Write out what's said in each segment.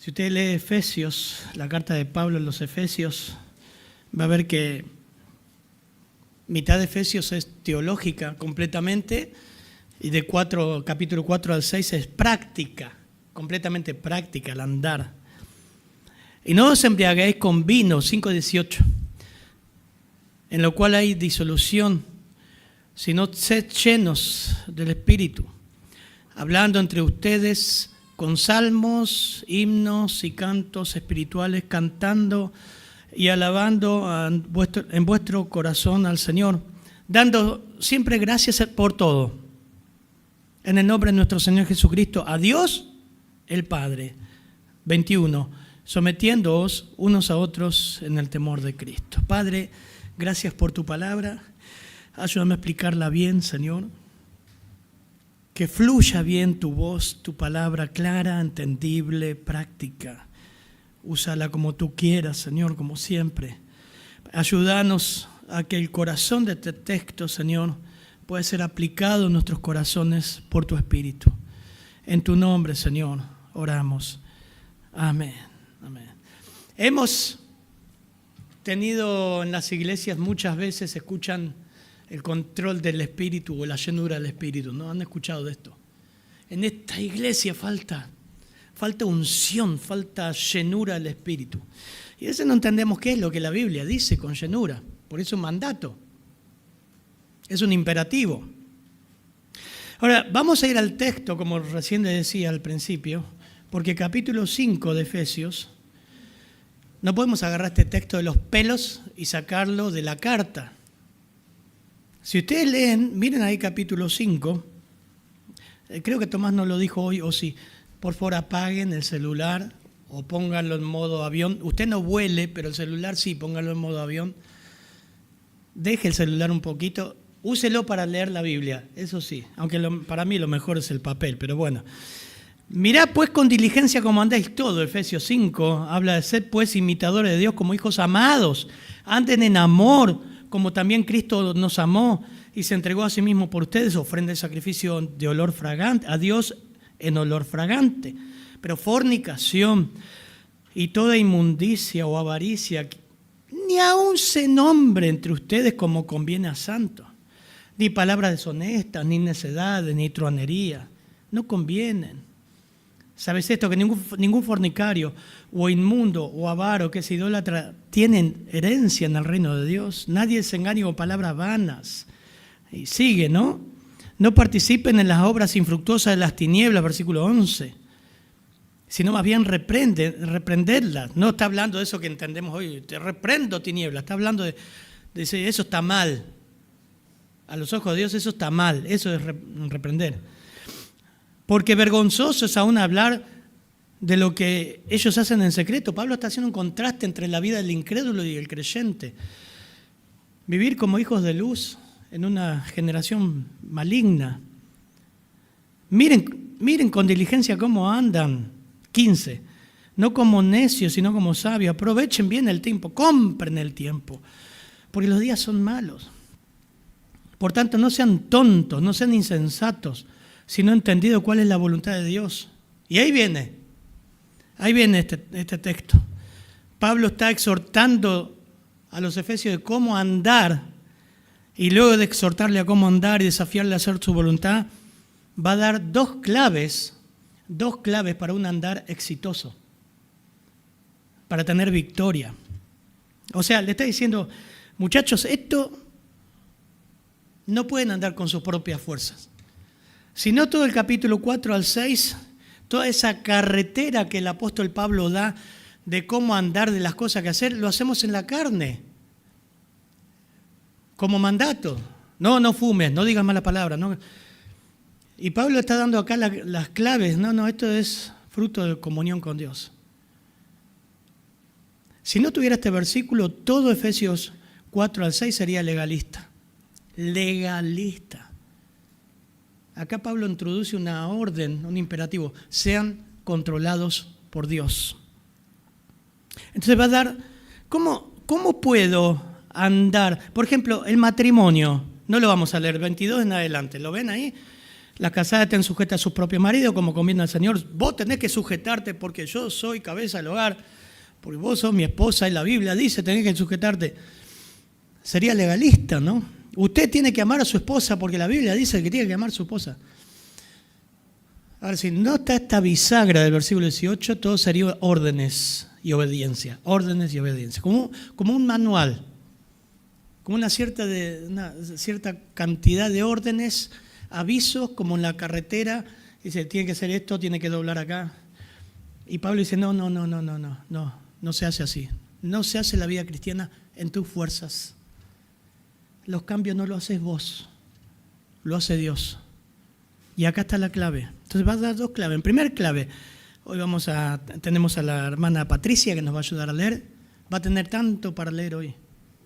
Si usted lee Efesios, la carta de Pablo en los Efesios, va a ver que mitad de Efesios es teológica completamente y de capítulo 4 al 6 es práctica, completamente práctica, el andar. Y no os embriaguéis con vino, 5:18, en lo cual hay disolución, sino sed llenos del Espíritu, hablando entre ustedes con salmos, himnos y cantos espirituales, cantando y alabando en vuestro corazón al Señor, dando siempre gracias por todo, en el nombre de nuestro Señor Jesucristo, a Dios el Padre. 21, sometiéndoos unos a otros en el temor de Cristo. Padre, gracias por tu palabra. Ayúdame a explicarla bien, Señor. Que fluya bien tu voz, tu palabra clara, entendible, práctica. Úsala como tú quieras, Señor, como siempre. Ayúdanos a que el corazón de este texto, Señor, pueda ser aplicado en nuestros corazones por tu Espíritu. En tu nombre, Señor, oramos. Amén. Amén. Hemos tenido en las iglesias muchas veces, escuchan el control del Espíritu o la llenura del Espíritu. ¿No han escuchado de esto? En esta iglesia falta unción, falta llenura del Espíritu. Y a veces no entendemos qué es lo que la Biblia dice con llenura. Por eso es un mandato. Es un imperativo. Ahora, vamos a ir al texto, como recién le decía al principio, porque capítulo 5 de Efesios, no podemos agarrar este texto de los pelos y sacarlo de la carta. Si ustedes leen, miren ahí capítulo 5, creo que Tomás no lo dijo hoy, o sí, por favor apaguen el celular o pónganlo en modo avión. Usted no vuele, pero el celular sí, pónganlo en modo avión. Deje el celular un poquito, úselo para leer la Biblia, eso sí, aunque para mí lo mejor es el papel, pero bueno. Mirad pues con diligencia cómo andáis todo, Efesios 5, habla de ser pues imitadores de Dios como hijos amados, anden en amor, como también Cristo nos amó y se entregó a sí mismo por ustedes, ofrenda de sacrificio de olor fragante, a Dios en olor fragante. Pero fornicación y toda inmundicia o avaricia, ni aun se nombre entre ustedes como conviene a santos, ni palabras deshonestas, ni necedades, ni truanería, no convienen. ¿Sabes esto? Que ningún fornicario o inmundo o avaro que es idólatra tienen herencia en el reino de Dios. Nadie se engañe con palabras vanas. Y sigue, ¿no? No participen en las obras infructuosas de las tinieblas, versículo 11. Sino más bien reprenderlas. No está hablando de eso que entendemos hoy. Te reprendo tinieblas. Está hablando de decir, eso está mal. A los ojos de Dios eso está mal. Eso es reprender. Porque vergonzoso es aún hablar de lo que ellos hacen en secreto. Pablo está haciendo un contraste entre la vida del incrédulo y el creyente. Vivir como hijos de luz en una generación maligna. Miren con diligencia cómo andan. 15. No como necios, sino como sabios. Aprovechen bien el tiempo, compren el tiempo, porque los días son malos. Por tanto, no sean tontos, no sean insensatos, sino entendido cuál es la voluntad de Dios. Y ahí viene este texto. Pablo está exhortando a los efesios de cómo andar, y luego de exhortarle a cómo andar y desafiarle a hacer su voluntad, va a dar dos claves para un andar exitoso, para tener victoria. O sea, le está diciendo, muchachos, esto no pueden andar con sus propias fuerzas. Si no, todo el capítulo 4 al 6, toda esa carretera que el apóstol Pablo da de cómo andar, de las cosas que hacer, lo hacemos en la carne, como mandato. No fumes, no digas mala palabra. No. Y Pablo está dando acá las claves. No, esto es fruto de comunión con Dios. Si no tuviera este versículo, todo Efesios 4 al 6 sería legalista. Legalista. Acá Pablo introduce una orden, un imperativo, sean controlados por Dios. Entonces va a dar, ¿cómo puedo andar? Por ejemplo, el matrimonio, no lo vamos a leer, 22 en adelante, ¿lo ven ahí? Las casadas estén sujetas a sus propios maridos como conviene al Señor. Vos tenés que sujetarte porque yo soy cabeza del hogar, porque vos sos mi esposa y la Biblia dice tenés que sujetarte. Sería legalista, ¿no? Usted tiene que amar a su esposa porque la Biblia dice que tiene que amar a su esposa. Ahora, si no está esta bisagra del versículo 18, todo sería órdenes y obediencia. Órdenes y obediencia. Como un manual. Como una cierta cantidad de órdenes, avisos, como en la carretera. Dice, tiene que hacer esto, tiene que doblar acá. Y Pablo dice, no se hace así. No se hace la vida cristiana en tus fuerzas. Los cambios no los haces vos, lo hace Dios. Y acá está la clave. Entonces vas a dar dos claves. En primer clave, hoy tenemos a la hermana Patricia que nos va a ayudar a leer. Va a tener tanto para leer hoy.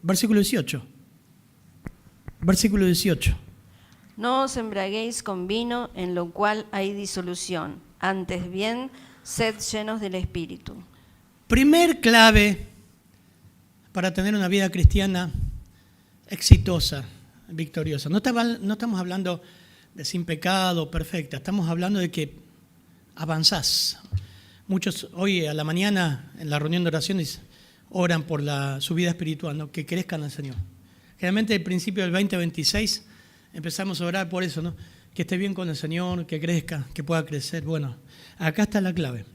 Versículo 18. Versículo 18. No os embriaguéis con vino, en lo cual hay disolución. Antes bien, sed llenos del Espíritu. Primer clave para tener una vida cristiana exitosa, victoriosa. No estamos hablando de sin pecado, perfecta. Estamos hablando de que avanzás. Muchos hoy a la mañana en la reunión de oraciones oran por su vida espiritual, ¿no? Que crezcan al Señor. Generalmente al principio del 2026 empezamos a orar por eso, ¿no? Que esté bien con el Señor, que crezca, que pueda crecer. Bueno, acá está la clave.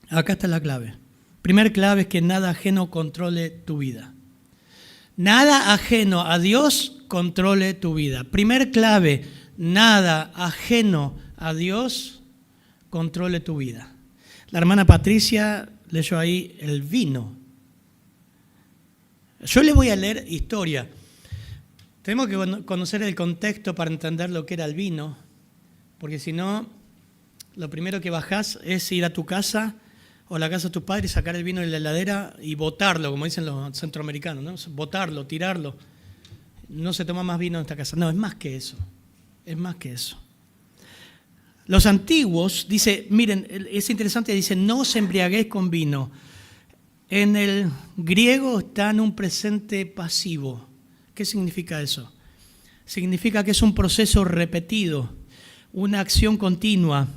Acá está la clave. Primer clave es que nada ajeno controle tu vida. Nada ajeno a Dios controle tu vida. Primer clave, nada ajeno a Dios controle tu vida. La hermana Patricia leyó ahí el vino. Yo le voy a leer historia. Tenemos que conocer el contexto para entender lo que era el vino, porque si no, lo primero que bajás es ir a tu casa o a la casa de tus padres y sacar el vino de la heladera y botarlo, como dicen los centroamericanos, ¿no? Botarlo, tirarlo. No se toma más vino en esta casa. No, es más que eso. Es más que eso. Los antiguos, dice, miren, es interesante, dice, no os embriaguéis con vino. En el griego está en un presente pasivo. ¿Qué significa eso? Significa que es un proceso repetido, una acción continua.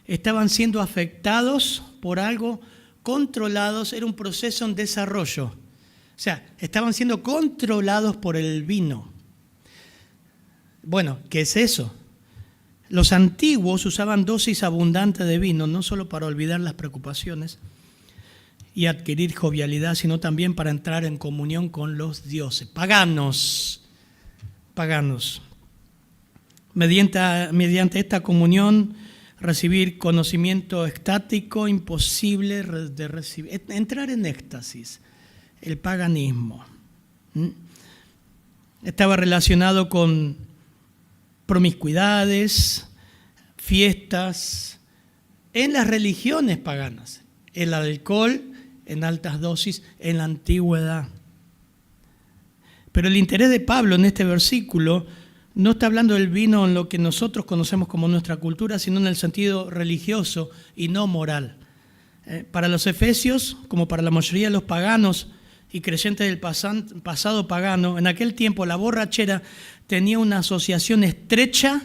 Estaban siendo afectados por algo, controlados, era un proceso en desarrollo. O sea, estaban siendo controlados por el vino. Bueno, ¿qué es eso? Los antiguos usaban dosis abundantes de vino, no solo para olvidar las preocupaciones y adquirir jovialidad, sino también para entrar en comunión con los dioses. Paganos. Mediante esta comunión, recibir conocimiento extático, imposible de recibir. Entrar en éxtasis, el paganismo. Estaba relacionado con promiscuidades, fiestas, en las religiones paganas, el alcohol en altas dosis en la antigüedad. Pero el interés de Pablo en este versículo no está hablando del vino en lo que nosotros conocemos como nuestra cultura, sino en el sentido religioso y no moral. Para los efesios, como para la mayoría de los paganos y creyentes del pasado pagano, en aquel tiempo la borrachera tenía una asociación estrecha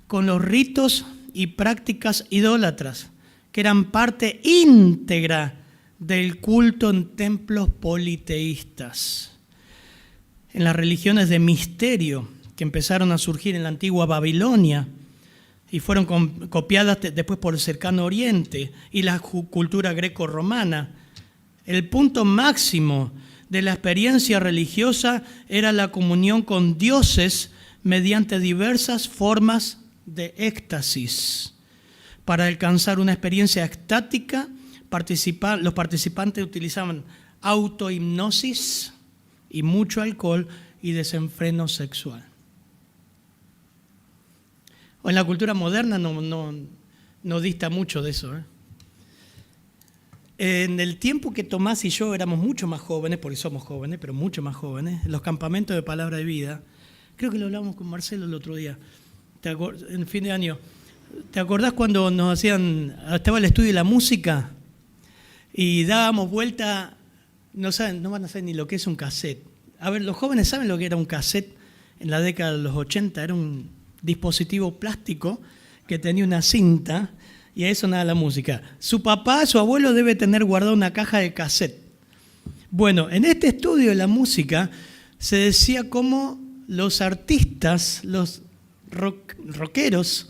con los ritos y prácticas idólatras, que eran parte íntegra del culto en templos politeístas. En las religiones de misterio que empezaron a surgir en la antigua Babilonia y fueron copiadas después por el cercano Oriente y la cultura greco-romana, el punto máximo de la experiencia religiosa era la comunión con dioses mediante diversas formas de éxtasis. Para alcanzar una experiencia extática, los participantes utilizaban autohipnosis y mucho alcohol y desenfreno sexual. O en la cultura moderna no dista mucho de eso. En el tiempo que Tomás y yo éramos mucho más jóvenes, porque somos jóvenes, pero mucho más jóvenes, en los campamentos de Palabra de Vida, creo que lo hablamos con Marcelo el otro día, en fin de año. ¿Te acordás cuando estaba el estudio de la música y dábamos vuelta? No van a saber ni lo que es un cassette. A ver, los jóvenes saben lo que era un cassette en la década de los 80, era un dispositivo plástico que tenía una cinta y a eso nada la música. Su papá, su abuelo debe tener guardado una caja de cassette. Bueno, en este estudio de la música se decía cómo los artistas, los rockeros,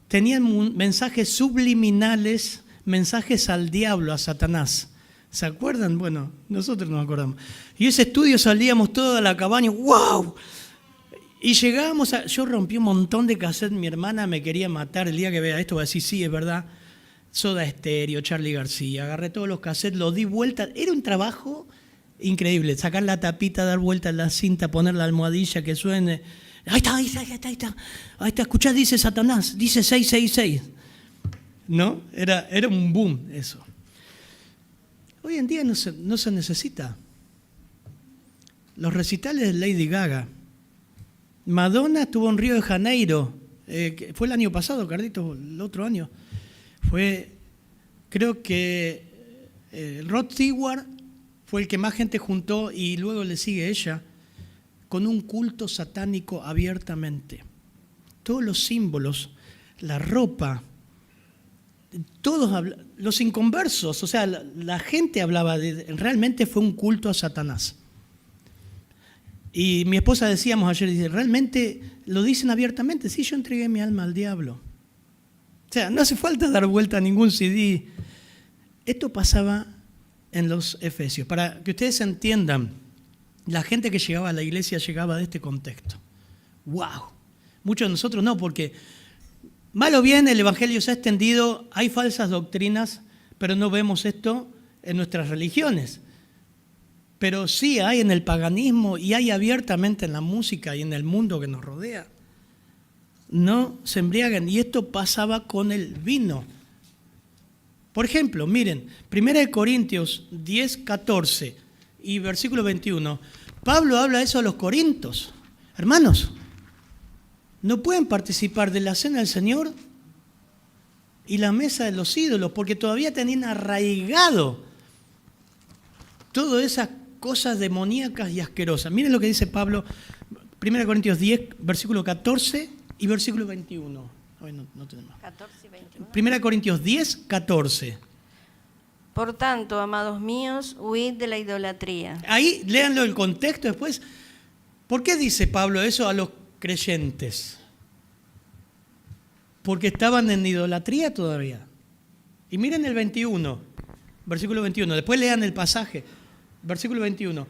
tenían mensajes subliminales, mensajes al diablo, a Satanás. ¿Se acuerdan? Bueno, nosotros nos acordamos. Y ese estudio salíamos toda la cabaña, ¡wow! Y llegábamos a... Yo rompí un montón de cassettes, mi hermana me quería matar el día que vea esto, va a decir, sí, es verdad. Soda Stereo, Charly García, agarré todos los cassettes, los di vuelta. Era un trabajo increíble, sacar la tapita, dar vuelta a la cinta, poner la almohadilla que suene. Ahí está, escuchá, dice Satanás, dice 666. ¿No? Era un boom eso. Hoy en día no se necesita. Los recitales de Lady Gaga. Madonna estuvo en Río de Janeiro. Fue el año pasado, Cardito, el otro año. Creo que Rod Stewart fue el que más gente juntó y luego le sigue ella, con un culto satánico abiertamente. Todos los símbolos, la ropa, todos los inconversos, o sea, la gente hablaba realmente fue un culto a Satanás. Y mi esposa decíamos ayer, dice, ¿realmente lo dicen abiertamente? Sí, yo entregué mi alma al diablo. O sea, no hace falta dar vuelta a ningún CD. Esto pasaba en los Efesios. Para que ustedes entiendan, la gente que llegaba a la iglesia llegaba de este contexto. ¡Wow! Muchos de nosotros no, porque mal o bien el evangelio se ha extendido, hay falsas doctrinas, pero no vemos esto en nuestras religiones. Pero sí hay en el paganismo y hay abiertamente en la música y en el mundo que nos rodea. No se embriagan. Y esto pasaba con el vino. Por ejemplo, miren, 1 Corintios 10, 14 y versículo 21. Pablo habla eso a los corintios. Hermanos, no pueden participar de la cena del Señor y la mesa de los ídolos porque todavía tenían arraigado todas esas cosas demoníacas y asquerosas. Miren lo que dice Pablo, 1 Corintios 10, versículo 14 y versículo 21. Hoy no tenemos. 14 y 21. 1 Corintios 10, 14. Por tanto, amados míos, huid de la idolatría. Ahí, léanlo el contexto después. ¿Por qué dice Pablo eso a los creyentes? Porque estaban en idolatría todavía. Y miren el 21, versículo 21. Después lean el pasaje. Versículo 21.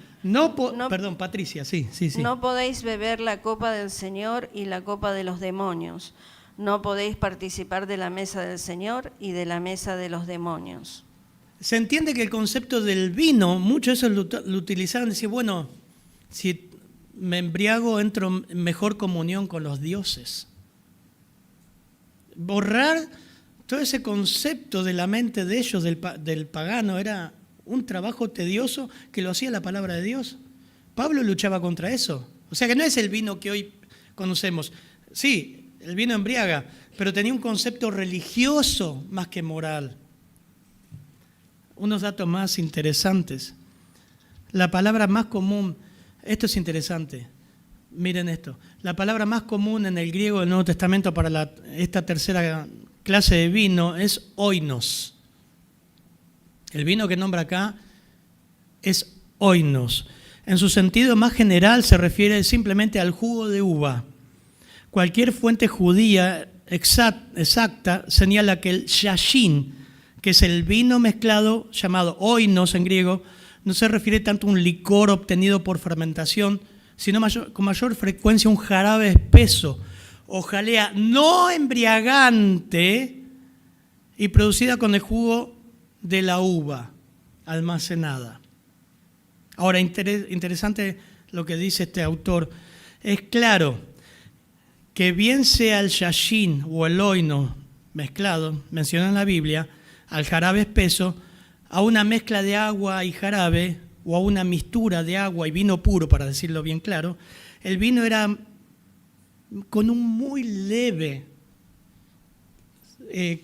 Perdón, Patricia, sí. No podéis beber la copa del Señor y la copa de los demonios. No podéis participar de la mesa del Señor y de la mesa de los demonios. Se entiende que el concepto del vino, muchos eso lo utilizaban, decían, bueno, si me embriago entro en mejor comunión con los dioses. Borrar todo ese concepto de la mente de ellos, del pagano, era un trabajo tedioso que lo hacía la palabra de Dios. Pablo luchaba contra eso. O sea que no es el vino que hoy conocemos. Sí, el vino embriaga, pero tenía un concepto religioso más que moral. Unos datos más interesantes. La palabra más común, esto es interesante, miren esto. La palabra más común en el griego del Nuevo Testamento para esta tercera clase de vino es oinos. El vino que nombra acá es oinos. En su sentido más general se refiere simplemente al jugo de uva. Cualquier fuente judía exacta señala que el yashin, que es el vino mezclado llamado oinos en griego, no se refiere tanto a un licor obtenido por fermentación, sino con mayor frecuencia un jarabe espeso o jalea no embriagante y producida con el jugo de la uva almacenada. Ahora, interesante lo que dice este autor. Es claro que bien sea el yashin o el oino mezclado, mencionado en la Biblia, al jarabe espeso, a una mezcla de agua y jarabe, o a una mixtura de agua y vino puro, para decirlo bien claro, el vino era con un muy leve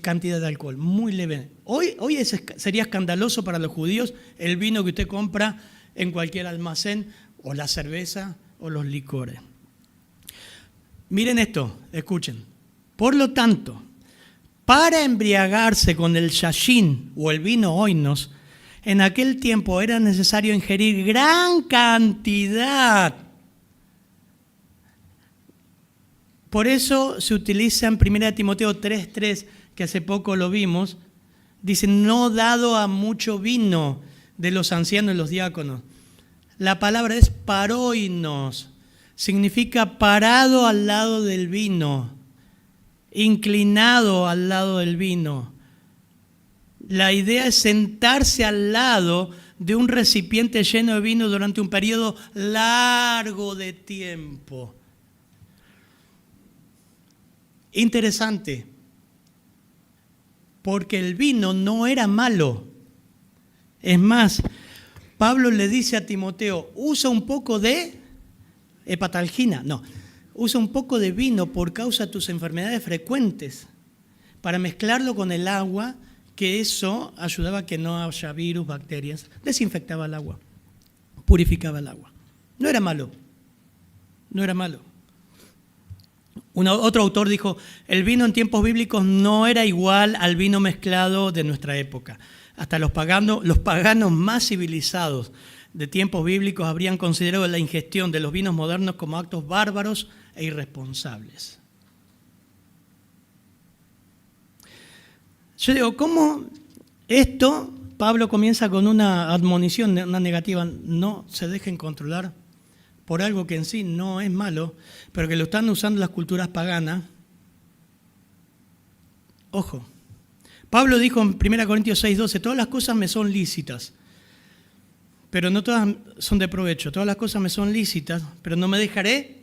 cantidad de alcohol, muy leve. Hoy sería escandaloso para los judíos el vino que usted compra en cualquier almacén, o la cerveza, o los licores. Miren esto, escuchen. Por lo tanto, para embriagarse con el yashin o el vino oinos, en aquel tiempo era necesario ingerir gran cantidad. Por eso se utiliza en 1 Timoteo 3:3, que hace poco lo vimos, dice, no dado a mucho vino de los ancianos y los diáconos. La palabra es paroinos, significa parado al lado del vino, inclinado al lado del vino. La idea es sentarse al lado de un recipiente lleno de vino durante un periodo largo de tiempo. Interesante, porque el vino no era malo. Es más, Pablo le dice a Timoteo, usa un poco de hepatalgina, usa un poco de vino por causa de tus enfermedades frecuentes, para mezclarlo con el agua, que eso ayudaba a que no haya virus, bacterias, desinfectaba el agua, purificaba el agua. No era malo, no era malo. Otro autor dijo, el vino en tiempos bíblicos no era igual al vino mezclado de nuestra época. Hasta los paganos más civilizados de tiempos bíblicos habrían considerado la ingestión de los vinos modernos como actos bárbaros e irresponsables. Yo digo, ¿cómo esto? Pablo comienza con una admonición, una negativa, no se dejen controlar por algo que en sí no es malo, pero que lo están usando las culturas paganas. Ojo, Pablo dijo en 1 Corintios 6:12, todas las cosas me son lícitas, pero no todas son de provecho. Todas las cosas me son lícitas, pero no me dejaré.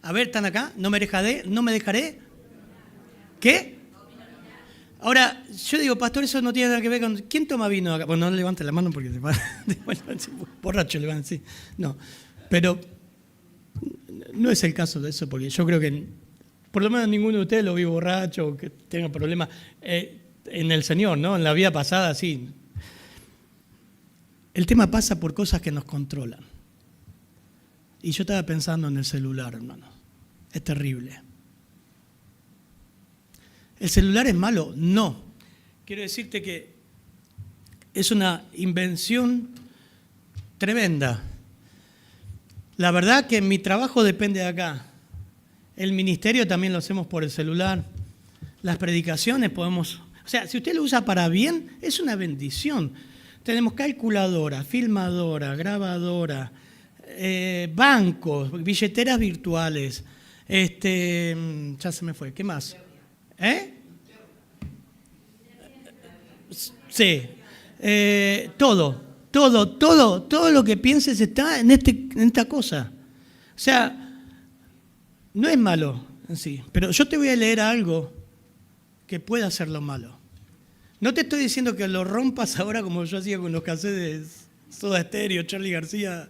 A ver, ¿están acá? No me dejaré. ¿Qué? Ahora, yo digo, pastor, eso no tiene nada que ver con... ¿Quién toma vino acá? Bueno, no levante la mano porque borracho le van a decir. No, pero no es el caso de eso, porque yo creo que por lo menos ninguno de ustedes lo vi borracho o que tenga problemas en el Señor, ¿no? En la vida pasada, sí. El tema pasa por cosas que nos controlan. Y yo estaba pensando en el celular, hermano. Es terrible. ¿El celular es malo? No. Quiero decirte que es una invención tremenda. La verdad que mi trabajo depende de acá. El ministerio también lo hacemos por el celular. Las predicaciones podemos... O sea, si usted lo usa para bien, es una bendición. Tenemos calculadora, filmadora, grabadora, bancos, billeteras virtuales. Ya se me fue. ¿Qué más? Sí. Todo lo que pienses está en esta cosa. O sea, no es malo en sí, pero yo te voy a leer algo que puede hacerlo malo. No te estoy diciendo que lo rompas ahora como yo hacía con los cassettes de Soda Stereo, Charly García.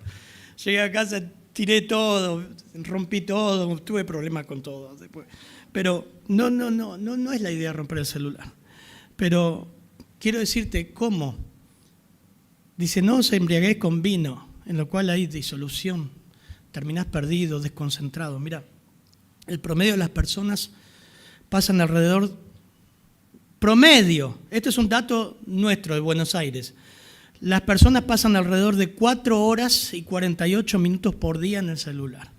Llegué a casa, tiré todo, rompí todo, tuve problemas con todo después. Pero no es la idea romper el celular. Pero quiero decirte cómo. Dice, no os embriaguéis con vino, en lo cual hay disolución. Terminás perdido, desconcentrado. Mira, el promedio de las personas pasan alrededor, promedio, este es un dato nuestro de Buenos Aires, las personas pasan alrededor de 4 horas y 48 minutos por día en el celular.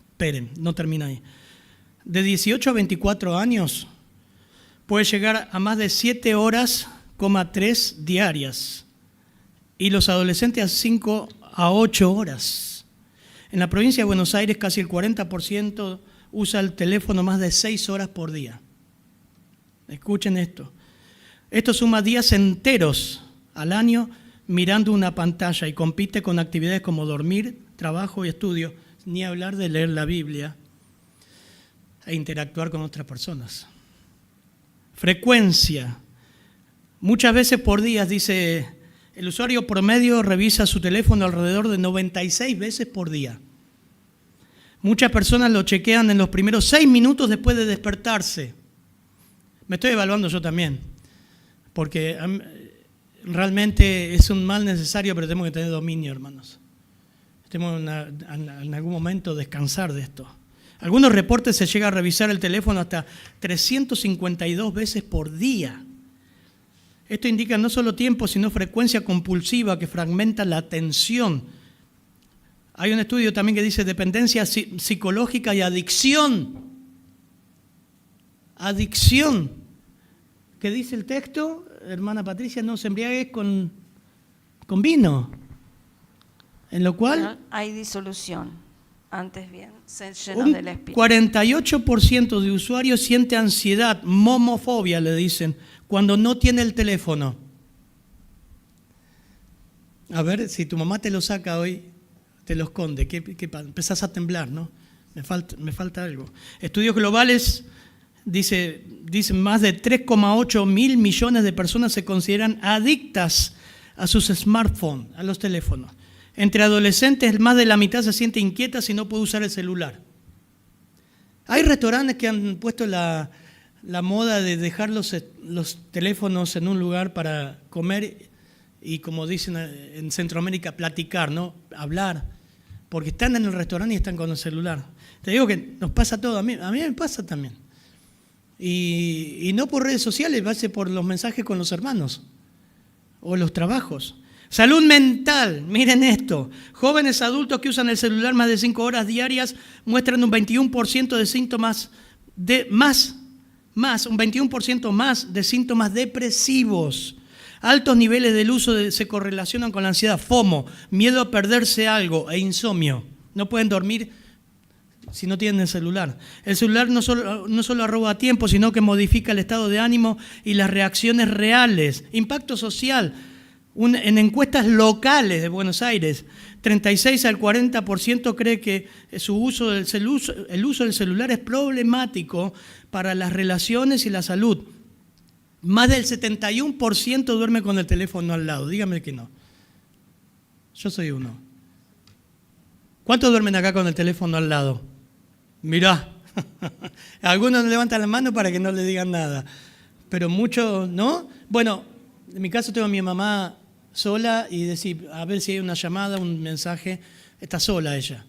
Esperen, no termina ahí. De 18 a 24 años puede llegar a más de 7 horas, 3 diarias. Y los adolescentes a 5 a 8 horas. En la provincia de Buenos Aires casi el 40% usa el teléfono más de 6 horas por día. Escuchen esto. Esto suma días enteros al año mirando una pantalla y compite con actividades como dormir, trabajo y estudio, ni hablar de leer la Biblia e interactuar con otras personas. Frecuencia. Muchas veces por día, dice, el usuario promedio revisa su teléfono alrededor de 96 veces por día. Muchas personas lo chequean en los primeros 6 minutos después de despertarse. Me estoy evaluando yo también, porque realmente es un mal necesario, pero tenemos que tener dominio, hermanos. Tenemos en algún momento descansar de esto. Algunos reportes se llega a revisar el teléfono hasta 352 veces por día. Esto indica no solo tiempo, sino frecuencia compulsiva que fragmenta la atención. Hay un estudio también que dice dependencia psicológica y adicción. Adicción. ¿Qué dice el texto? Hermana Patricia, no se embriague con vino. En lo cual hay disolución. Antes bien, se llenó un del espíritu. 48% de usuarios siente ansiedad, momofobia le dicen, cuando no tiene el teléfono. A ver, si tu mamá te lo saca hoy, te lo esconde, empezás a temblar, ¿no? Me falta algo. Estudios globales dicen más de 3,8 mil millones de personas se consideran adictas a sus smartphones, a los teléfonos. Entre adolescentes, más de la mitad se siente inquieta si no puede usar el celular. Hay restaurantes que han puesto la moda de dejar los teléfonos en un lugar para comer y, como dicen en Centroamérica, platicar, ¿no? Hablar, porque están en el restaurante y están con el celular. Te digo que nos pasa todo, a mí me pasa también. Y no por redes sociales, va a ser por los mensajes con los hermanos o los trabajos. Salud mental, miren esto. Jóvenes adultos que usan el celular más de 5 horas diarias muestran un 21% de síntomas un 21% más de síntomas depresivos. Altos niveles del uso se correlacionan con la ansiedad, FOMO, miedo a perderse algo e insomnio. No pueden dormir si no tienen el celular. El celular no solo roba tiempo, sino que modifica el estado de ánimo y las reacciones reales. Impacto social. En encuestas locales de Buenos Aires, 36 al 40% cree que el uso del celular es problemático para las relaciones y la salud. Más del 71% duerme con el teléfono al lado. Dígame que no. Yo soy uno. ¿Cuántos duermen acá con el teléfono al lado? Mirá. Algunos levantan la mano para que no le digan nada. Pero muchos, ¿no? Bueno, en mi caso tengo a mi mamá sola y decir, a ver si hay una llamada, un mensaje. Está sola ella.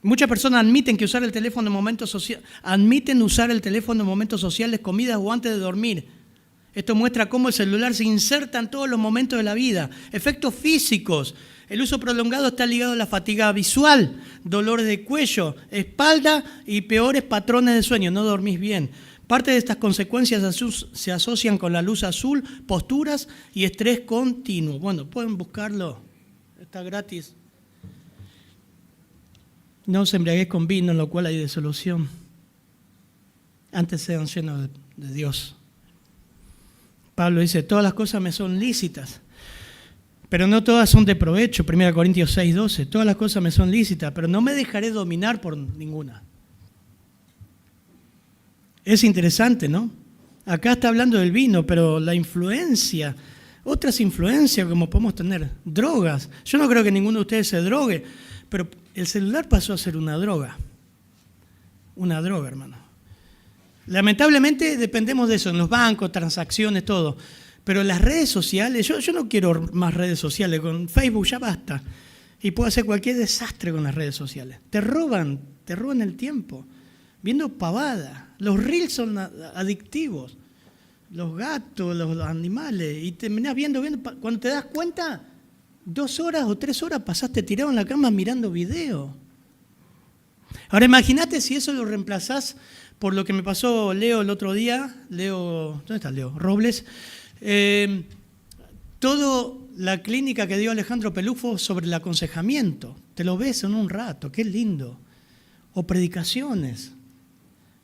Muchas personas admiten usar el teléfono en momentos sociales, comidas o antes de dormir. Esto muestra cómo el celular se inserta en todos los momentos de la vida. Efectos físicos. El uso prolongado está ligado a la fatiga visual, dolores de cuello, espalda y peores patrones de sueño. No dormís bien. Parte de estas consecuencias se asocian con la luz azul, posturas y estrés continuo. Bueno, pueden buscarlo. Está gratis. No os embriaguéis con vino, en lo cual hay disolución. Antes sean llenos de Dios. Pablo dice, todas las cosas me son lícitas, pero no todas son de provecho. 1 Corintios 6:12. Todas las cosas me son lícitas, pero no me dejaré dominar por ninguna. Es interesante, ¿no? Acá está hablando del vino, pero la influencia, otras influencias como podemos tener, drogas. Yo no creo que ninguno de ustedes se drogue, pero el celular pasó a ser una droga. Una droga, hermano. Lamentablemente dependemos de eso, en los bancos, transacciones, todo. Pero las redes sociales, yo no quiero más redes sociales, con Facebook ya basta. Y puedo hacer cualquier desastre con las redes sociales. Te roban el tiempo, viendo pavada. Los reels son adictivos, los gatos, los animales, y terminás viendo, cuando te das cuenta, 2 horas o 3 horas pasaste tirado en la cama mirando video. Ahora imagínate si eso lo reemplazás por lo que me pasó Leo el otro día, ¿dónde está Leo? Robles. Toda la clínica que dio Alejandro Pelufo sobre el aconsejamiento, te lo ves en un rato, qué lindo. O predicaciones.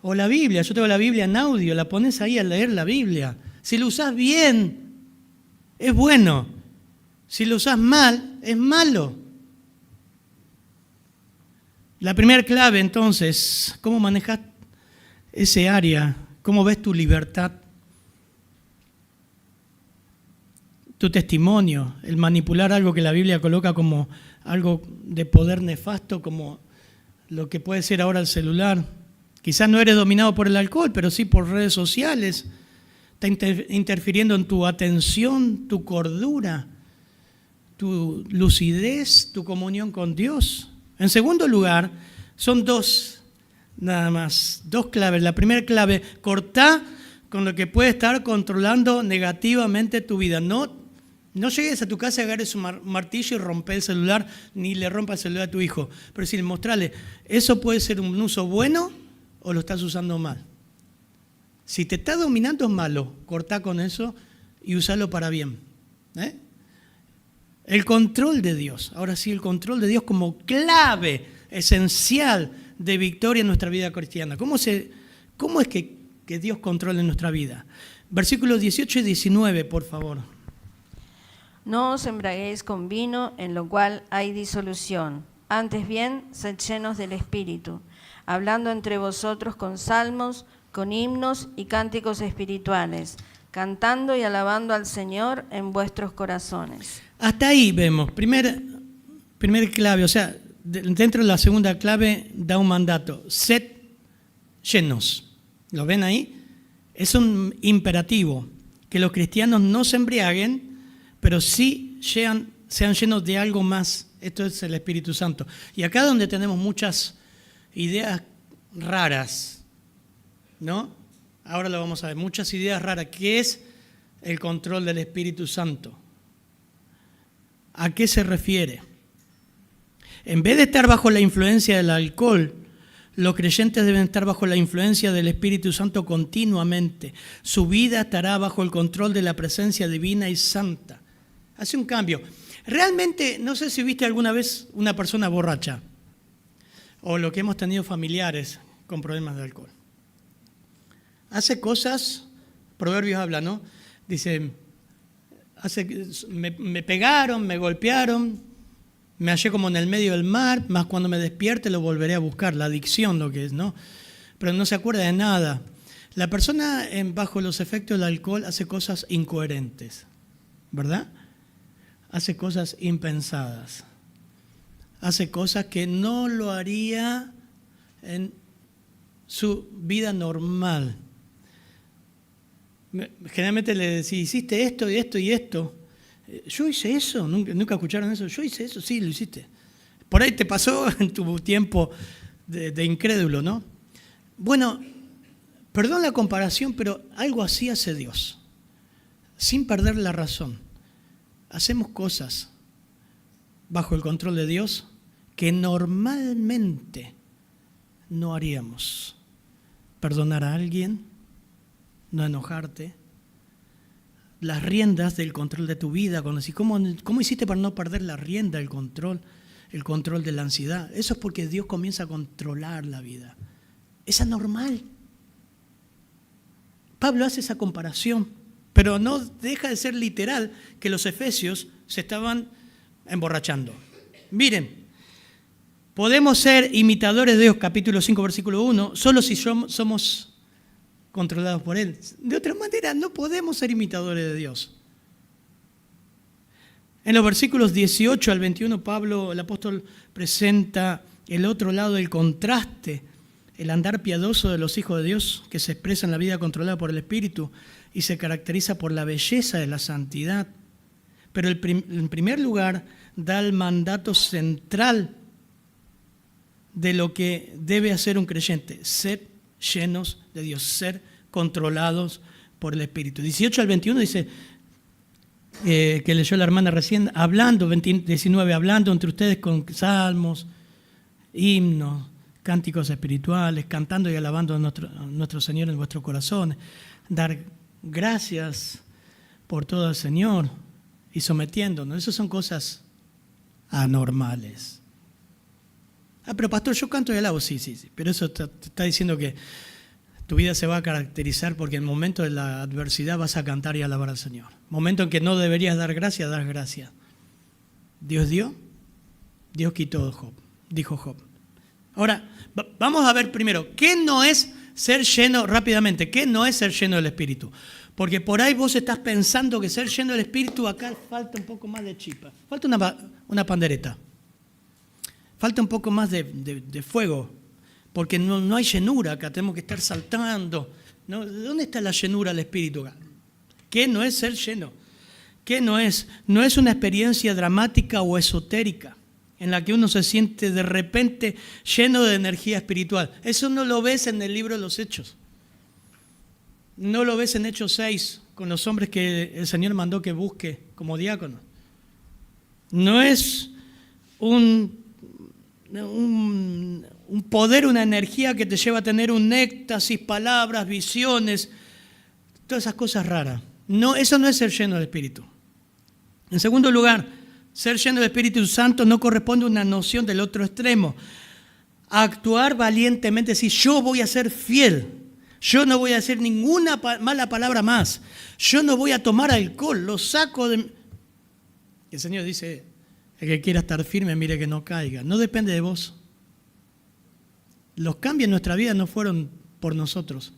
O la Biblia, yo tengo la Biblia en audio, la pones ahí a leer la Biblia. Si lo usás bien, es bueno. Si lo usás mal, es malo. La primera clave, entonces, ¿cómo manejas ese área? ¿Cómo ves tu libertad? Tu testimonio, el manipular algo que la Biblia coloca como algo de poder nefasto, como lo que puede ser ahora el celular. Quizás no eres dominado por el alcohol, pero sí por redes sociales. Está interfiriendo en tu atención, tu cordura, tu lucidez, tu comunión con Dios. En segundo lugar, son 2 Nada más. 2 claves. La primera clave, cortá con lo que puede estar controlando negativamente tu vida. No llegues a tu casa y agarres un martillo y rompe el celular, ni le rompa el celular a tu hijo. Pero sí, mostrarle, eso puede ser un uso bueno o lo estás usando mal. Si te está dominando es malo, cortá con eso y usalo para bien. El control de Dios. Ahora sí, el control de Dios como clave esencial de victoria en nuestra vida cristiana. ¿Cómo es que Dios controla nuestra vida? Versículos 18 y 19, por favor. No os embraguéis con vino, en lo cual hay disolución. Antes bien, sed llenos del Espíritu, hablando entre vosotros con salmos, con himnos y cánticos espirituales, cantando y alabando al Señor en vuestros corazones. Hasta ahí vemos, primer clave, o sea, dentro de la segunda clave da un mandato, sed llenos. ¿Lo ven ahí? Es un imperativo, que los cristianos no se embriaguen, pero sí sean llenos de algo más. Esto es el Espíritu Santo. Y acá donde tenemos muchas ideas raras, ¿no? Ahora lo vamos a ver, muchas ideas raras. ¿Qué es el control del Espíritu Santo? ¿A qué se refiere? En vez de estar bajo la influencia del alcohol, los creyentes deben estar bajo la influencia del Espíritu Santo continuamente. Su vida estará bajo el control de la presencia divina y santa. Hace un cambio. Realmente, no sé si viste alguna vez una persona borracha o lo que hemos tenido familiares con problemas de alcohol. Hace cosas, Proverbios habla, ¿no? Dice, me pegaron, me golpearon, me hallé como en el medio del mar, más cuando me despierte lo volveré a buscar, la adicción lo que es, ¿no? Pero no se acuerda de nada. La persona bajo los efectos del alcohol hace cosas incoherentes, ¿verdad? Hace cosas impensadas. Hace cosas que no lo haría en su vida normal. Generalmente le decís, hiciste esto y esto y esto. Yo hice eso, ¿nunca escucharon eso? Yo hice eso, sí, lo hiciste. Por ahí te pasó en tu tiempo de incrédulo, ¿no? Bueno, perdón la comparación, pero algo así hace Dios, sin perder la razón. Hacemos cosas bajo el control de Dios que normalmente no haríamos. Perdonar a alguien, no enojarte, las riendas del control de tu vida. Cuando decís, ¿cómo hiciste para no perder la rienda, el control de la ansiedad? Eso es porque Dios comienza a controlar la vida. Es anormal. Pablo hace esa comparación, pero no deja de ser literal que los efesios se estaban emborrachando. Miren, podemos ser imitadores de Dios, capítulo 5, versículo 1, solo si somos controlados por Él. De otra manera, no podemos ser imitadores de Dios. En los versículos 18 al 21, Pablo, el apóstol, presenta el otro lado del contraste, el andar piadoso de los hijos de Dios, que se expresa en la vida controlada por el Espíritu y se caracteriza por la belleza de la santidad. Pero en primer lugar, da el mandato central de lo que debe hacer un creyente: ser llenos de Dios, ser controlados por el Espíritu. 18 al 21 dice, que leyó la hermana recién, hablando, 19, hablando entre ustedes con salmos, himnos, cánticos espirituales, cantando y alabando a nuestro Señor en vuestros corazones, dar gracias por todo al Señor y sometiéndonos. Esas son cosas anormales. Pero pastor, yo canto y alabo, sí, pero eso te está diciendo que tu vida se va a caracterizar porque en el momento de la adversidad vas a cantar y alabar al Señor. Momento en que no deberías dar gracias, das gracias. Dios dio, Dios quitó, dijo Job. Ahora, vamos a ver primero, ¿qué no es ser lleno, rápidamente, qué no es ser lleno del Espíritu? Porque por ahí vos estás pensando que ser lleno del Espíritu, acá falta un poco más de chispa, falta una pandereta. Falta un poco más de fuego, porque no hay llenura acá, tenemos que estar saltando. ¿No? ¿Dónde está la llenura del Espíritu acá? ¿Qué no es ser lleno? ¿Qué no es? No es una experiencia dramática o esotérica. en la que uno se siente de repente lleno de energía espiritual. Eso no lo ves en el libro de los Hechos. No lo ves en Hechos 6, con los hombres que el Señor mandó que busque como diácono. No es un poder, una energía que te lleva a tener un éxtasis, palabras, visiones, todas esas cosas raras. No, eso no es ser lleno del Espíritu. En segundo lugar, ser lleno del Espíritu Santo no corresponde a una noción del otro extremo. Actuar valientemente, decir, yo voy a ser fiel, yo no voy a decir ninguna mala palabra más, yo no voy a tomar alcohol, lo saco de... El Señor dice, el que quiera estar firme, mire que no caiga. No depende de vos. Los cambios en nuestra vida no fueron por nosotros,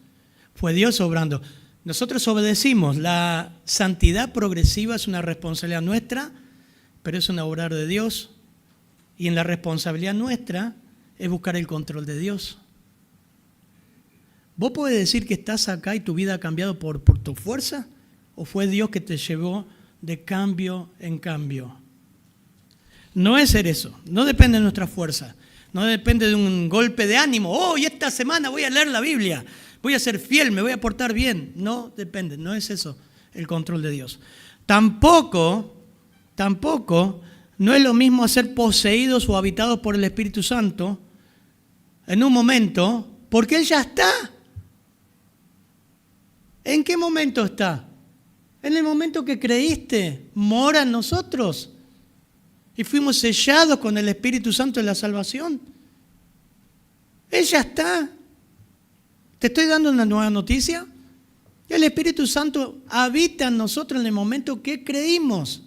fue Dios obrando. Nosotros obedecimos. La santidad progresiva es una responsabilidad nuestra, pero es un obrar de Dios. Y en la responsabilidad nuestra es buscar el control de Dios. ¿Vos podés decir que estás acá y tu vida ha cambiado por tu fuerza? ¿O fue Dios que te llevó de cambio en cambio? No es ser eso. No depende de nuestra fuerza. No depende de un golpe de ánimo. Oh, y esta semana voy a leer la Biblia. Voy a ser fiel, me voy a portar bien. No depende, no es eso el control de Dios. Tampoco, no es lo mismo ser poseídos o habitados por el Espíritu Santo en un momento, porque Él ya está. ¿En qué momento está? En el momento que creíste, mora en nosotros. Y fuimos sellados con el Espíritu Santo en la salvación. Él ya está. ¿Te estoy dando una nueva noticia? El Espíritu Santo habita en nosotros en el momento que creímos.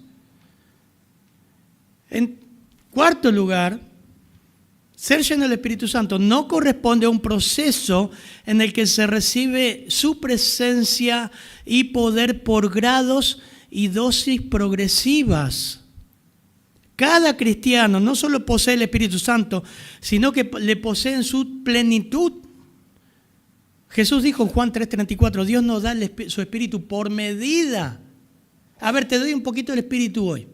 En cuarto lugar, ser lleno del Espíritu Santo no corresponde a un proceso en el que se recibe su presencia y poder por grados y dosis progresivas. Cada cristiano no solo posee el Espíritu Santo, sino que le posee en su plenitud. Jesús dijo en Juan 3:34, Dios nos da su Espíritu por medida. A ver, te doy un poquito del Espíritu hoy.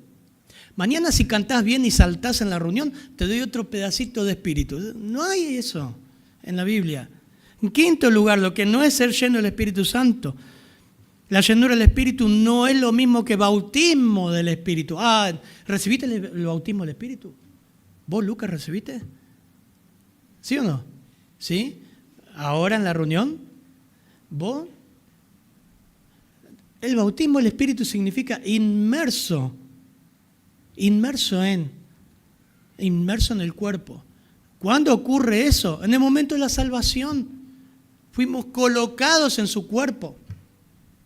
Mañana si cantás bien y saltás en la reunión, te doy otro pedacito de Espíritu. No hay eso en la Biblia. En quinto lugar, lo que no es ser lleno del Espíritu Santo. La llenura del Espíritu no es lo mismo que bautismo del Espíritu. ¿Recibiste el bautismo del Espíritu? ¿Vos, Lucas, recibiste? ¿Sí o no? ¿Sí? Ahora en la reunión, ¿vos? El bautismo del Espíritu significa inmerso en el cuerpo. ¿Cuándo ocurre eso? En el momento de la salvación. Fuimos colocados en su cuerpo.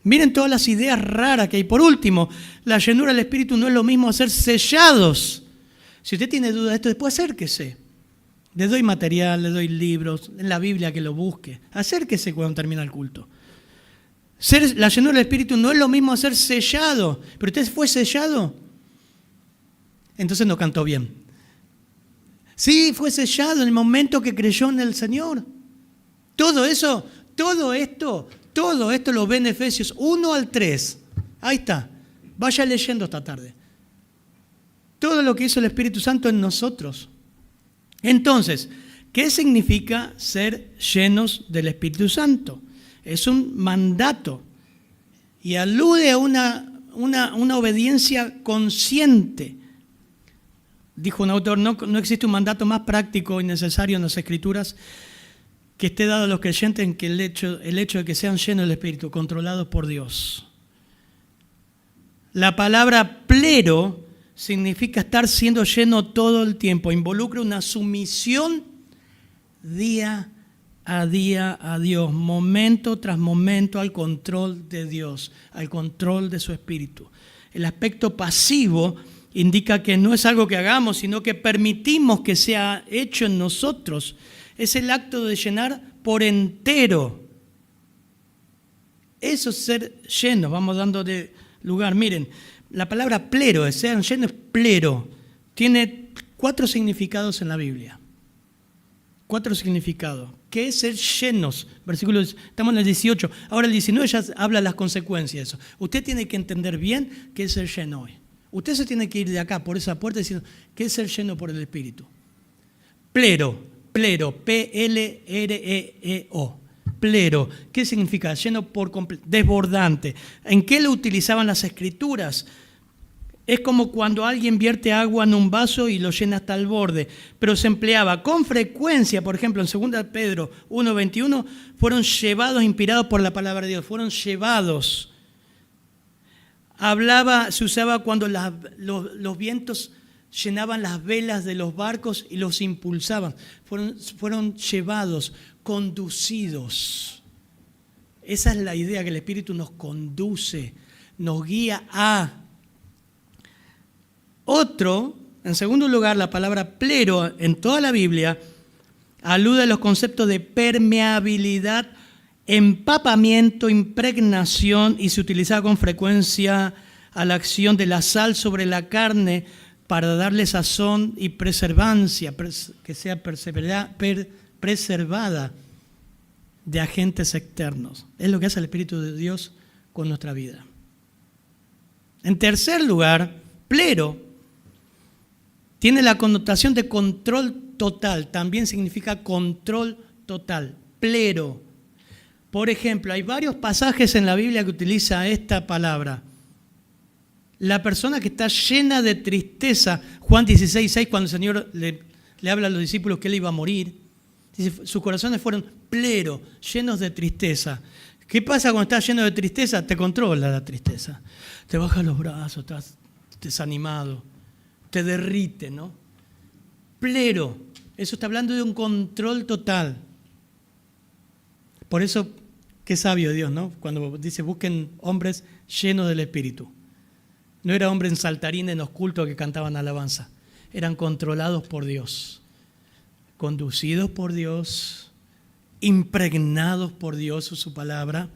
Miren todas las ideas raras que hay. Por último, la llenura del Espíritu no es lo mismo a ser sellados. Si usted tiene duda de esto, después acérquese. Le doy material, le doy libros, en la Biblia que lo busque. Acérquese cuando termina el culto. La llenura del Espíritu no es lo mismo a ser sellado. ¿Pero usted fue sellado? Entonces no cantó bien. Sí, fue sellado en el momento que creyó en el Señor. Todo esto lo ve en Efesios 1-3. Ahí está. Vaya leyendo esta tarde. Todo lo que hizo el Espíritu Santo en nosotros. Entonces, ¿qué significa ser llenos del Espíritu Santo? Es un mandato y alude a una obediencia consciente. Dijo un autor, no existe un mandato más práctico y necesario en las Escrituras que esté dado a los creyentes en que el hecho de que sean llenos del Espíritu, controlados por Dios. La palabra plero significa estar siendo lleno todo el tiempo. Involucra una sumisión día a día a Dios, momento tras momento al control de Dios, al control de su Espíritu. El aspecto pasivo indica que no es algo que hagamos, sino que permitimos que sea hecho en nosotros. Es el acto de llenar por entero. Eso es ser lleno. Vamos dando de lugar. Miren, la palabra plero, sean llenos, plero, tiene 4 significados en la Biblia. 4 significados. ¿Qué es ser llenos? Estamos en el 18. Ahora el 19 ya habla de las consecuencias de eso. Usted tiene que entender bien qué es ser lleno hoy. Usted se tiene que ir de acá, por esa puerta, diciendo, ¿qué es ser lleno por el Espíritu? Plero, P-L-R-E-E-O. Plero, ¿qué significa? Lleno por completo, desbordante. ¿En qué lo utilizaban las Escrituras? Es como cuando alguien vierte agua en un vaso y lo llena hasta el borde, pero se empleaba con frecuencia, por ejemplo, en 2 Pedro 1:21, fueron llevados, inspirados por la palabra de Dios, fueron llevados. Se usaba cuando los vientos llenaban las velas de los barcos y los impulsaban. Fueron llevados, conducidos. Esa es la idea, que el Espíritu nos conduce, nos guía a... En segundo lugar, la palabra plero en toda la Biblia alude a los conceptos de permeabilidad, empapamiento, impregnación, y se utilizaba con frecuencia a la acción de la sal sobre la carne para darle sazón y preservancia, que sea preservada de agentes externos. Es lo que hace el Espíritu de Dios con nuestra vida. En tercer lugar, plero tiene la connotación de control total, también significa control total, plero. Por ejemplo, hay varios pasajes en la Biblia que utiliza esta palabra. La persona que está llena de tristeza, Juan 16:6, cuando el Señor le habla a los discípulos que Él iba a morir, dice, sus corazones fueron plero, llenos de tristeza. ¿Qué pasa cuando estás lleno de tristeza? Te controla la tristeza. Te bajan los brazos, estás desanimado. Te derrite, ¿no? Plero, eso está hablando de un control total. Por eso, qué sabio Dios, ¿no? Cuando dice, busquen hombres llenos del Espíritu. No era hombres en saltarines, en los cultos que cantaban alabanza. Eran controlados por Dios, conducidos por Dios, impregnados por Dios, su palabra,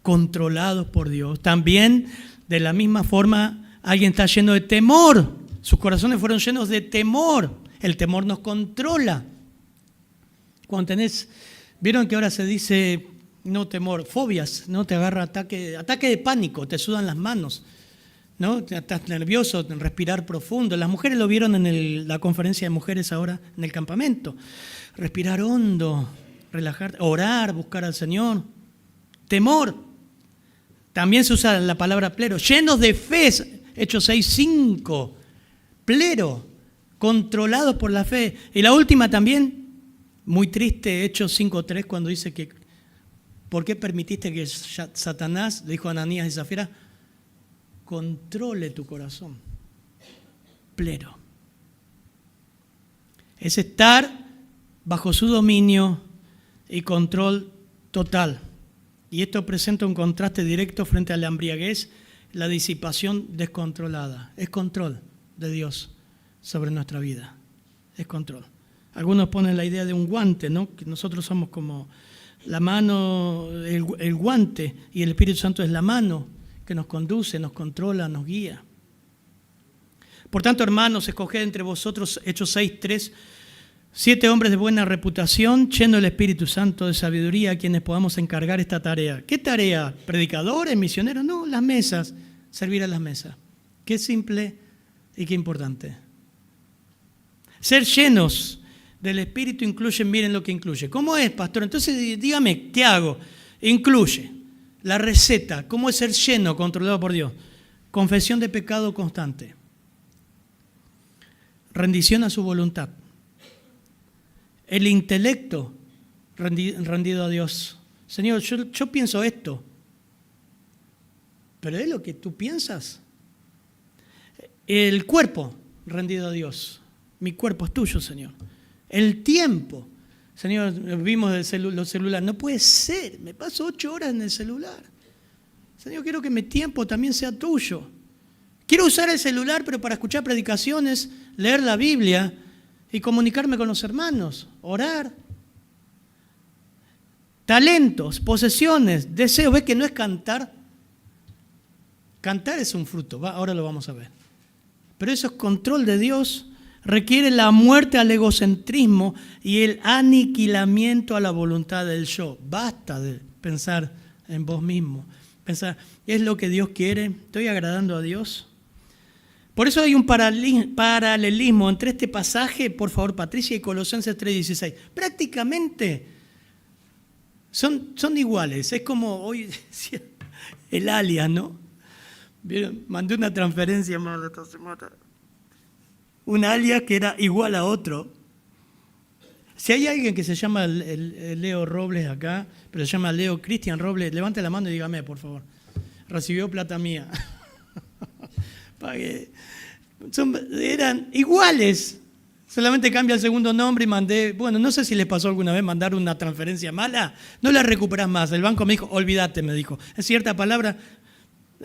controlados por Dios. También, de la misma forma, alguien está lleno de temor. Sus corazones fueron llenos de temor. El temor nos controla. Cuando vieron que ahora se dice, no temor, fobias, ¿no? Te agarra ataque de pánico, te sudan las manos, ¿no? Estás nervioso, respirar profundo. Las mujeres lo vieron en la conferencia de mujeres ahora en el campamento. Respirar hondo, relajar, orar, buscar al Señor. Temor. También se usa la palabra plero. Llenos de fe, Hechos 6:5. Plero, controlados por la fe. Y la última también, muy triste, Hechos 5:3, cuando dice que ¿por qué permitiste que Satanás, le dijo a Ananías y Zafira, controle tu corazón? Plero. Es estar bajo su dominio y control total. Y esto presenta un contraste directo frente a la embriaguez, la disipación descontrolada. Es control de Dios sobre nuestra vida. Es control. Algunos ponen la idea de un guante, ¿no? Que nosotros somos como la mano, el guante, y el Espíritu Santo es la mano que nos conduce, nos controla, nos guía. Por tanto, hermanos, escoged entre vosotros, Hechos 6:3, 7 hombres de buena reputación, llenos del Espíritu Santo de sabiduría, a quienes podamos encargar esta tarea. ¿Qué tarea? ¿Predicadores, misioneros? No, las mesas, servir a las mesas. Qué simple y qué importante. Ser llenos del Espíritu incluye, miren lo que incluye. ¿Cómo es, pastor? Entonces dígame, ¿qué hago? Incluye la receta. ¿Cómo es ser lleno, controlado por Dios? Confesión de pecado constante. Rendición a su voluntad. El intelecto rendido a Dios. Señor, yo pienso esto. ¿Pero es lo que tú piensas? El cuerpo rendido a Dios. Mi cuerpo es tuyo, Señor. El tiempo. Señor, vimos los celulares. No puede ser. Me paso 8 horas en el celular. Señor, quiero que mi tiempo también sea tuyo. Quiero usar el celular, pero para escuchar predicaciones, leer la Biblia y comunicarme con los hermanos, orar. Talentos, posesiones, deseos. ¿Ves que no es cantar? Cantar es un fruto. Ahora lo vamos a ver. Pero eso es control de Dios. Requiere la muerte al egocentrismo y el aniquilamiento a la voluntad del yo. Basta de pensar en vos mismo. Pensar, ¿es lo que Dios quiere? ¿Estoy agradando a Dios? Por eso hay un paralelismo entre este pasaje, por favor, Patricia, y Colosenses 3:16. Prácticamente son iguales. Es como hoy decía el alias, ¿no? ¿Vieron? Mandé una transferencia más esta semana. Un alias que era igual a otro. Si hay alguien que se llama el Leo Robles acá, pero se llama Leo Cristian Robles, levante la mano y dígame, por favor. Recibió plata mía. Eran iguales. Solamente cambia el segundo nombre y mandé, bueno, no sé si les pasó alguna vez mandar una transferencia mala, no la recuperás más. El banco me dijo, olvídate, me dijo. Es cierta palabra,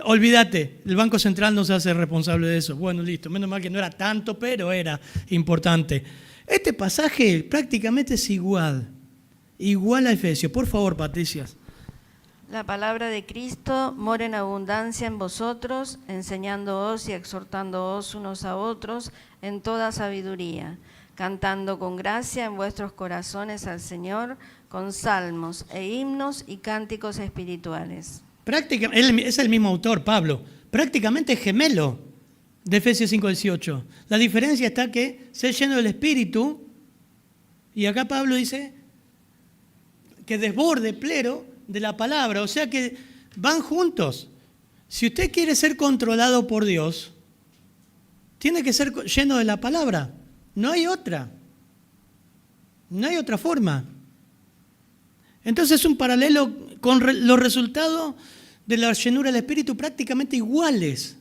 olvídate, el Banco Central no se hace responsable de eso. Bueno, listo, menos mal que no era tanto, pero era importante. Este pasaje prácticamente es igual a Efesios. Por favor, Patricia. La palabra de Cristo mora en abundancia en vosotros, enseñándoos y exhortándoos unos a otros en toda sabiduría, cantando con gracia en vuestros corazones al Señor, con salmos e himnos y cánticos espirituales. Es el mismo autor, Pablo, prácticamente gemelo de Efesios 5:18. La diferencia está que sé lleno del Espíritu, y acá Pablo dice que desborde pleno de la palabra, o sea que van juntos. Si usted quiere ser controlado por Dios, tiene que ser lleno de la palabra. No hay otra forma. Entonces es un paralelo con los resultados de la llenura del Espíritu prácticamente iguales.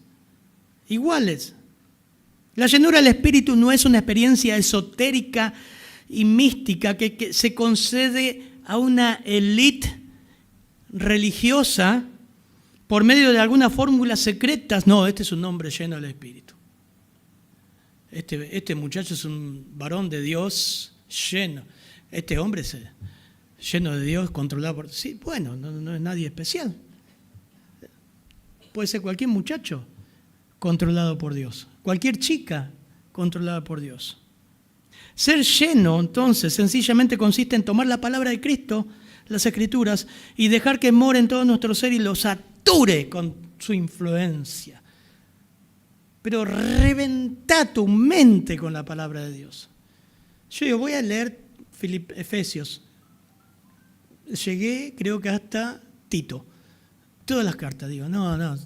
La llenura del Espíritu no es una experiencia esotérica y mística que se concede a una élite religiosa por medio de algunas fórmulas secretas. No, este es un hombre lleno del Espíritu. Este muchacho es un varón de Dios lleno. Este hombre es lleno de Dios, controlado por... Sí, bueno, no es nadie especial. Puede ser cualquier muchacho controlado por Dios. Cualquier chica controlada por Dios. Ser lleno, entonces, sencillamente consiste en tomar la palabra de Cristo, las Escrituras, y dejar que more en todo nuestro ser y lo sature con su influencia. Pero reventá tu mente con la palabra de Dios. Yo digo, voy a leer Efesios. Llegué, creo que hasta Tito. Todas las cartas, digo, no.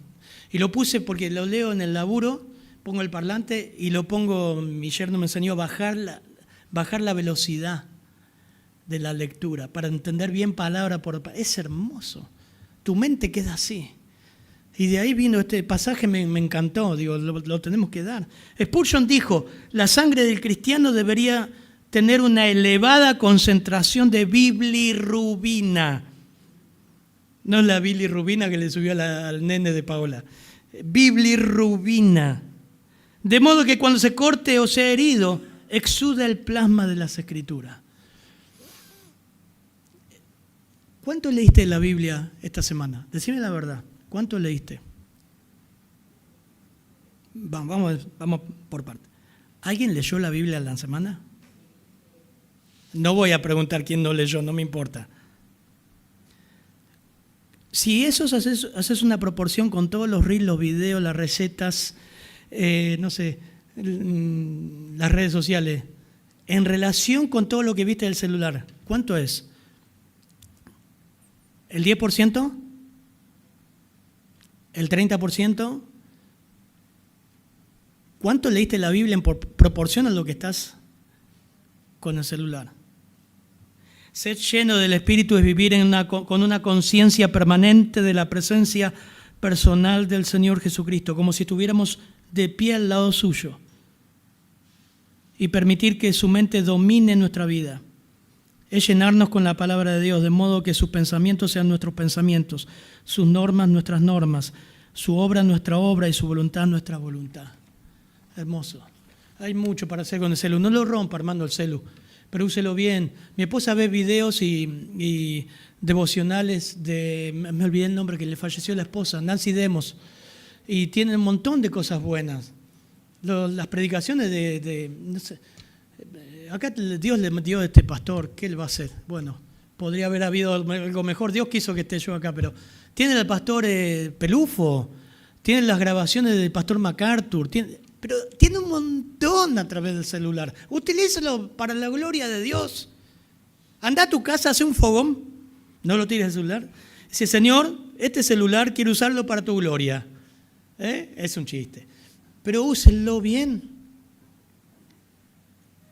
Y lo puse porque lo leo en el laburo, pongo el parlante y lo pongo, mi yerno me enseñó a bajar la velocidad de la lectura para entender bien palabra por palabra. Es hermoso. Tu mente queda así. Y de ahí vino este pasaje, me encantó, digo, lo tenemos que dar. Spurgeon dijo, la sangre del cristiano debería tener una elevada concentración de bilirrubina. No la bilirrubina que le subió al nene de Paola. Bilirrubina. De modo que cuando se corte o sea herido, exuda el plasma de las Escrituras. ¿Cuánto leíste la Biblia esta semana? Decime la verdad. ¿Cuánto leíste? Vamos por parte. ¿Alguien leyó la Biblia la semana? No voy a preguntar quién no leyó, no me importa. Si eso haces una proporción con todos los reels, los videos, las recetas, no sé, las redes sociales, en relación con todo lo que viste del celular, ¿cuánto es? ¿El 10%? ¿El 30%? ¿Cuánto leíste la Biblia en proporción a lo que estás con el celular? Ser lleno del Espíritu es vivir con una conciencia permanente de la presencia personal del Señor Jesucristo, como si estuviéramos de pie al lado suyo, y permitir que su mente domine nuestra vida. Es llenarnos con la palabra de Dios, de modo que sus pensamientos sean nuestros pensamientos, sus normas nuestras normas, su obra nuestra obra y su voluntad nuestra voluntad. Hermoso. Hay mucho para hacer con el celu. No lo rompa, Armando, el celu, pero úselo bien. Mi esposa ve videos y devocionales me olvidé el nombre que le falleció la esposa, Nancy Demos, y tiene un montón de cosas buenas. Las predicaciones no sé, acá Dios le dio a este pastor, ¿qué le va a hacer? Bueno, podría haber habido algo mejor. Dios quiso que esté yo acá, pero tiene el pastor Pelufo, tiene las grabaciones del pastor MacArthur, pero tiene un montón a través del celular. Utilízalo para la gloria de Dios. Anda a tu casa, hace un fogón, no lo tires el celular. Dice, Señor, este celular quiero usarlo para tu gloria. Es un chiste. Pero úsenlo bien.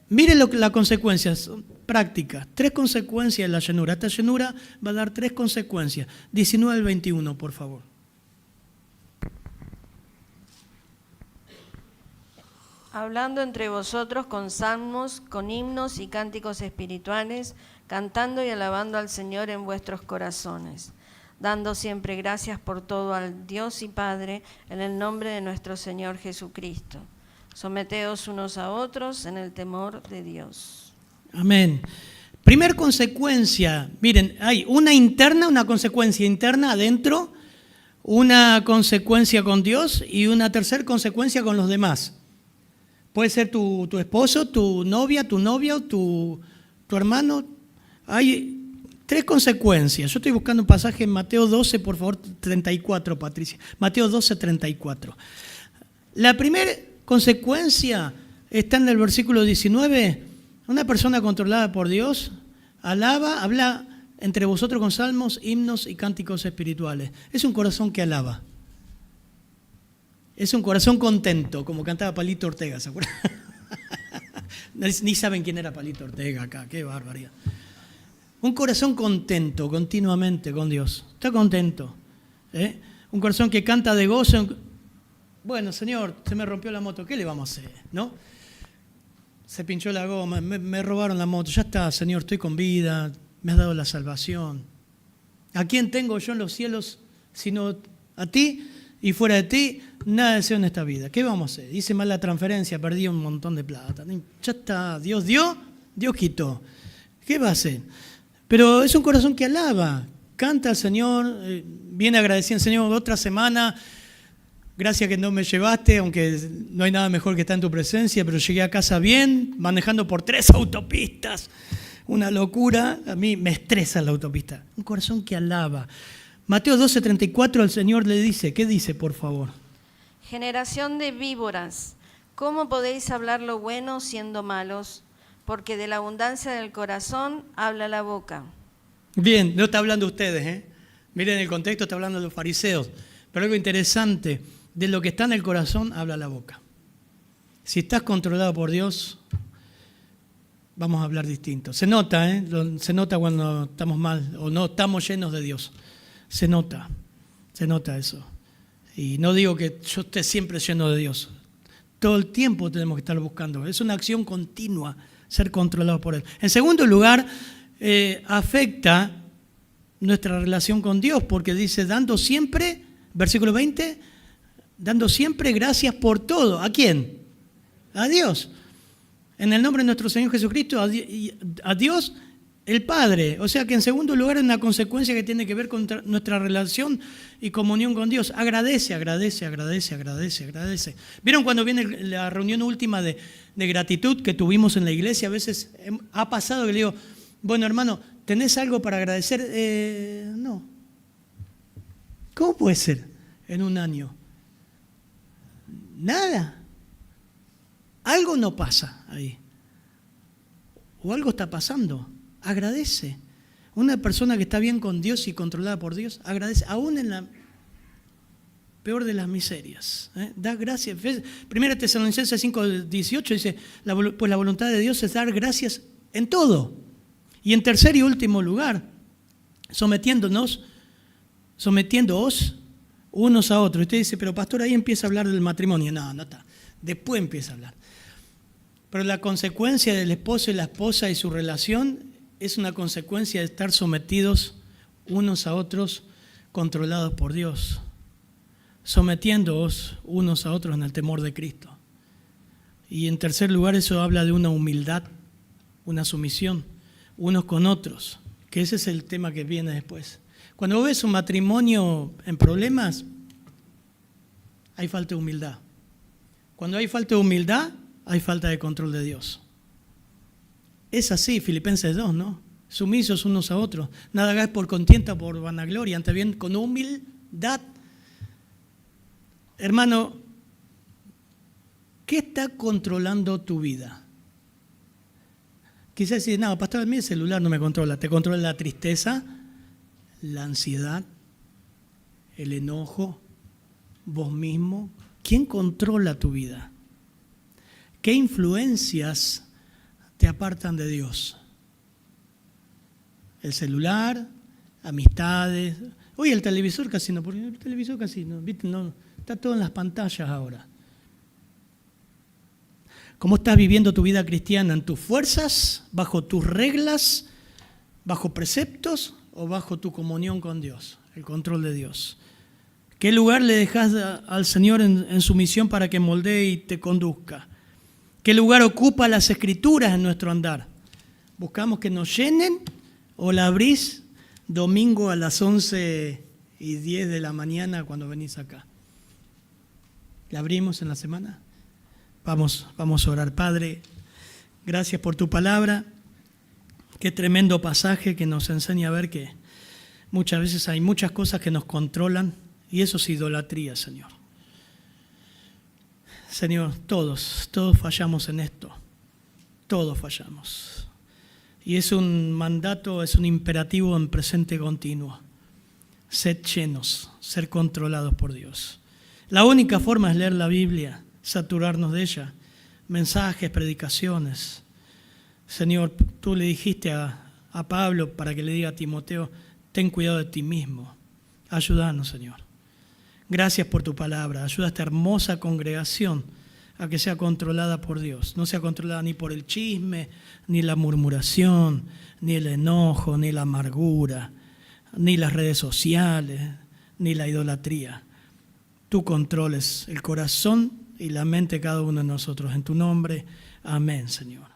Miren las consecuencias prácticas. 3 consecuencias de la llenura. Esta llenura va a dar 3 consecuencias. 19 al 21, por favor. Hablando entre vosotros con salmos, con himnos y cánticos espirituales, cantando y alabando al Señor en vuestros corazones, dando siempre gracias por todo al Dios y Padre, en el nombre de nuestro Señor Jesucristo. Someteos unos a otros en el temor de Dios. Amén. Primer consecuencia, miren, hay una consecuencia interna adentro, una consecuencia con Dios y una tercera consecuencia con los demás. Puede ser tu esposo, tu novia, tu novio, tu hermano. Hay 3 consecuencias. Yo estoy buscando un pasaje en Mateo 12, por favor, 34, Patricia. Mateo 12, 34. La primera consecuencia está en el versículo 19. Una persona controlada por Dios habla entre vosotros con salmos, himnos y cánticos espirituales. Es un corazón que alaba. Es un corazón contento, como cantaba Palito Ortega, ¿se acuerdan? Ni saben quién era Palito Ortega acá, qué barbaridad. Un corazón contento continuamente con Dios. Está contento. Un corazón que canta de gozo. Bueno, Señor, se me rompió la moto, ¿qué le vamos a hacer? ¿No? Se pinchó la goma, me robaron la moto. Ya está, Señor, estoy con vida, me has dado la salvación. ¿A quién tengo yo en los cielos sino a ti? Y fuera de ti, nada deseo en esta vida. ¿Qué vamos a hacer? Hice mal la transferencia, perdí un montón de plata. Ya está, Dios dio, Dios quitó. ¿Qué va a hacer? Pero es un corazón que alaba, canta al Señor, viene agradeciendo, Señor, otra semana, gracias que no me llevaste, aunque no hay nada mejor que estar en tu presencia, pero llegué a casa bien, manejando por 3 autopistas. Una locura, a mí me estresa la autopista. Un corazón que alaba. Mateo 12, 34, el Señor le dice, ¿qué dice, por favor? Generación de víboras, ¿cómo podéis hablar lo bueno siendo malos? Porque de la abundancia del corazón habla la boca. Bien, no está hablando ustedes, Miren el contexto, está hablando de los fariseos. Pero algo interesante, de lo que está en el corazón habla la boca. Si estás controlado por Dios, vamos a hablar distinto. Se nota, se nota cuando estamos mal o no estamos llenos de Dios. Se nota eso. Y no digo que yo esté siempre lleno de Dios. Todo el tiempo tenemos que estar buscando. Es una acción continua, ser controlado por Él. En segundo lugar, afecta nuestra relación con Dios, porque dice, dando siempre, versículo 20, dando siempre gracias por todo. ¿A quién? A Dios. En el nombre de nuestro Señor Jesucristo, a Dios el Padre. O sea que en segundo lugar es una consecuencia que tiene que ver con nuestra relación y comunión con Dios. Agradece. ¿Vieron cuando viene la reunión última de gratitud que tuvimos en la iglesia? A veces ha pasado que le digo, bueno hermano, ¿tenés algo para agradecer? No. ¿Cómo puede ser en un año? Nada. Algo no pasa ahí. O algo está pasando. Agradece. Una persona que está bien con Dios y controlada por Dios, agradece, aún en la peor de las miserias. Da gracias. 1 Tesalonicenses 5:18 dice, pues la voluntad de Dios es dar gracias en todo. Y en tercer y último lugar, sometiéndoos unos a otros. Usted dice, pero pastor, ahí empieza a hablar del matrimonio. No está. Después empieza a hablar. Pero la consecuencia del esposo y la esposa y su relación es una consecuencia de estar sometidos unos a otros, controlados por Dios, sometiéndoos unos a otros en el temor de Cristo. Y en tercer lugar, eso habla de una humildad, una sumisión, unos con otros, que ese es el tema que viene después. Cuando vos ves un matrimonio en problemas, hay falta de humildad. Cuando hay falta de humildad, hay falta de control de Dios. Es así, Filipenses 2, ¿no? Sumisos unos a otros. Nada hagáis por contienda o por vanagloria, antes bien con humildad. Hermano, ¿Qué está controlando tu vida? Quizás decir, no, pastor, a mí el celular no me controla. Te controla la tristeza, la ansiedad, el enojo, vos mismo. ¿Quién controla tu vida? ¿Qué influencias te apartan de Dios? El celular, amistades. Hoy el televisor casi no, porque el televisor casi no, ¿viste? No, está todo en las pantallas ahora. ¿Cómo estás viviendo tu vida cristiana? ¿En tus fuerzas, bajo tus reglas, bajo preceptos o bajo tu comunión con Dios, el control de Dios? ¿Qué lugar le dejas al Señor en su misión para que moldee y te conduzca? ¿Qué lugar ocupa las Escrituras en nuestro andar? ¿Buscamos que nos llenen o la abrís domingo a las 11:10 de la mañana cuando venís acá? ¿La abrimos en la semana? Vamos a orar. Padre, gracias por tu palabra. Qué tremendo pasaje que nos enseña a ver que muchas veces hay muchas cosas que nos controlan y eso es idolatría, Señor. Señor, todos fallamos en esto. Todos fallamos. Y es un mandato, es un imperativo en presente continuo. Sed llenos, ser controlados por Dios. La única forma es leer la Biblia, saturarnos de ella, mensajes, predicaciones. Señor, tú le dijiste a Pablo para que le diga a Timoteo, ten cuidado de ti mismo. Ayúdanos, Señor. Gracias por tu palabra. Ayuda a esta hermosa congregación a que sea controlada por Dios. No sea controlada ni por el chisme, ni la murmuración, ni el enojo, ni la amargura, ni las redes sociales, ni la idolatría. Tú controles el corazón y la mente de cada uno de nosotros. En tu nombre, amén, Señor.